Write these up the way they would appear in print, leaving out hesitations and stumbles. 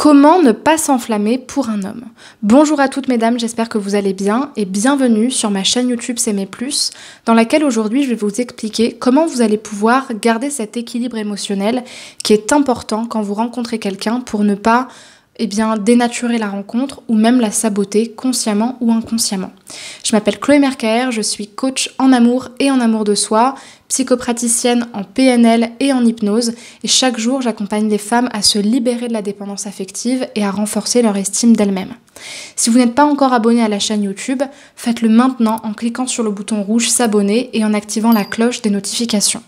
Comment ne pas s'enflammer pour un homme? Bonjour à toutes mesdames, j'espère que vous allez bien et bienvenue sur ma chaîne YouTube S'aimer plus, dans laquelle aujourd'hui je vais vous expliquer comment vous allez pouvoir garder cet équilibre émotionnel qui est important quand vous rencontrez quelqu'un pour ne pas dénaturer la rencontre ou même la saboter consciemment ou inconsciemment. Je m'appelle Chloé Mercaer, je suis coach en amour et en amour de soi, psychopraticienne en PNL et en hypnose et chaque jour j'accompagne les femmes à se libérer de la dépendance affective et à renforcer leur estime d'elles-mêmes. Si vous n'êtes pas encore abonné à la chaîne YouTube, faites-le maintenant en cliquant sur le bouton rouge s'abonner et en activant la cloche des notifications.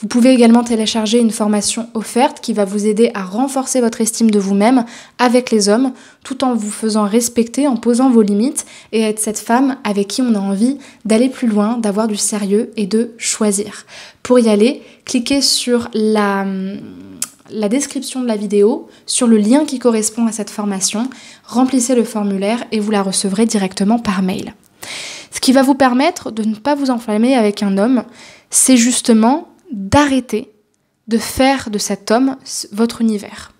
Vous pouvez également télécharger une formation offerte qui va vous aider à renforcer votre estime de vous-même avec les hommes, tout en vous faisant respecter, en posant vos limites et être cette femme avec qui on a envie d'aller plus loin, d'avoir du sérieux et de choisir. Pour y aller, cliquez sur la description de la vidéo, sur le lien qui correspond à cette formation, remplissez le formulaire et vous la recevrez directement par mail. Ce qui va vous permettre de ne pas vous enflammer avec un homme, c'est justement d'arrêter de faire de cet homme votre univers.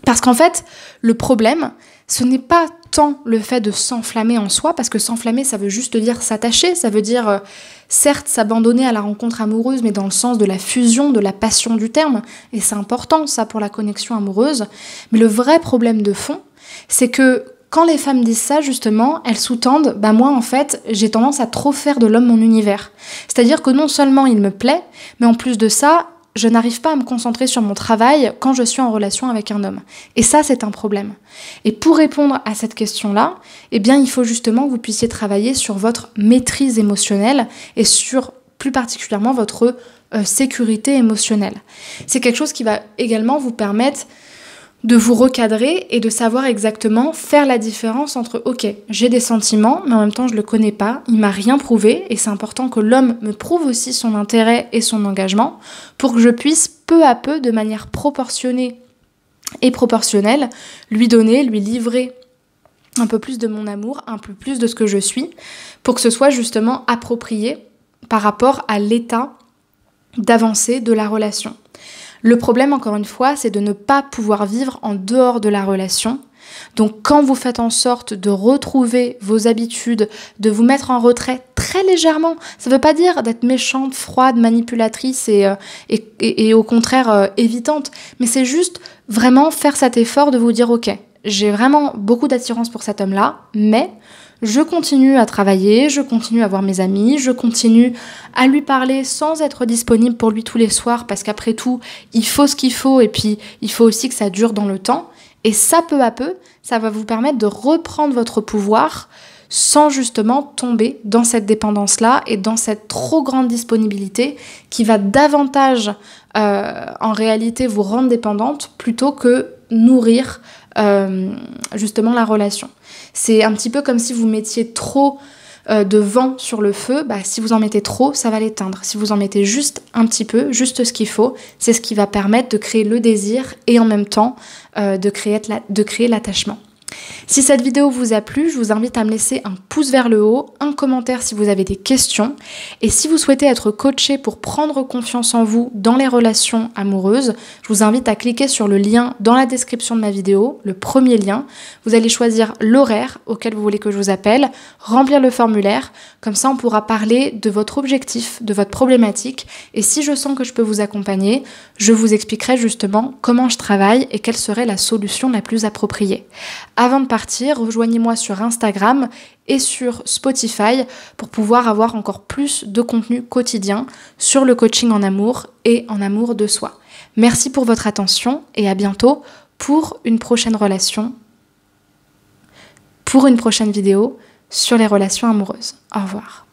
Parce qu'en fait, le problème, ce n'est pas tant le fait de s'enflammer en soi, parce que s'enflammer, ça veut juste dire s'attacher, ça veut dire certes s'abandonner à la rencontre amoureuse, mais dans le sens de la fusion, de la passion du terme, et c'est important ça pour la connexion amoureuse, mais le vrai problème de fond, c'est que quand les femmes disent ça, justement, elles sous-tendent « moi, en fait, j'ai tendance à trop faire de l'homme mon univers ». C'est-à-dire que non seulement il me plaît, mais en plus de ça, je n'arrive pas à me concentrer sur mon travail quand je suis en relation avec un homme. Et ça, c'est un problème. Et pour répondre à cette question-là, il faut justement que vous puissiez travailler sur votre maîtrise émotionnelle et sur, plus particulièrement, votre sécurité émotionnelle. C'est quelque chose qui va également vous permettre de vous recadrer et de savoir exactement faire la différence entre « ok, j'ai des sentiments, mais en même temps je le connais pas, il m'a rien prouvé et c'est important que l'homme me prouve aussi son intérêt et son engagement pour que je puisse peu à peu, de manière proportionnée et proportionnelle, lui donner, lui livrer un peu plus de mon amour, un peu plus de ce que je suis, pour que ce soit justement approprié par rapport à l'état d'avancée de la relation. » Le problème, encore une fois, c'est de ne pas pouvoir vivre en dehors de la relation. Donc, quand vous faites en sorte de retrouver vos habitudes, de vous mettre en retrait très légèrement, ça ne veut pas dire d'être méchante, froide, manipulatrice et au contraire évitante, mais c'est juste vraiment faire cet effort de vous dire « Ok, j'ai vraiment beaucoup d'attirance pour cet homme-là, mais je continue à travailler, je continue à voir mes amis, je continue à lui parler sans être disponible pour lui tous les soirs parce qu'après tout, il faut ce qu'il faut et puis il faut aussi que ça dure dans le temps. » Et ça, peu à peu, ça va vous permettre de reprendre votre pouvoir sans justement tomber dans cette dépendance-là et dans cette trop grande disponibilité qui va davantage en réalité vous rendre dépendante plutôt que nourrir justement la relation. C'est un petit peu comme si vous mettiez trop de vent sur le feu, si vous en mettez trop, ça va l'éteindre. Si vous en mettez juste un petit peu, juste ce qu'il faut, c'est ce qui va permettre de créer le désir et en même temps de créer l'attachement. Si cette vidéo vous a plu, je vous invite à me laisser un pouce vers le haut, un commentaire si vous avez des questions. Et si vous souhaitez être coaché pour prendre confiance en vous dans les relations amoureuses, je vous invite à cliquer sur le lien dans la description de ma vidéo, le premier lien. Vous allez choisir l'horaire auquel vous voulez que je vous appelle, remplir le formulaire. Comme ça, on pourra parler de votre objectif, de votre problématique. Et si je sens que je peux vous accompagner, je vous expliquerai justement comment je travaille et quelle serait la solution la plus appropriée. Avant de partir, rejoignez-moi sur Instagram et sur Spotify pour pouvoir avoir encore plus de contenu quotidien sur le coaching en amour et en amour de soi. Merci pour votre attention et à bientôt pour une prochaine vidéo sur les relations amoureuses. Au revoir.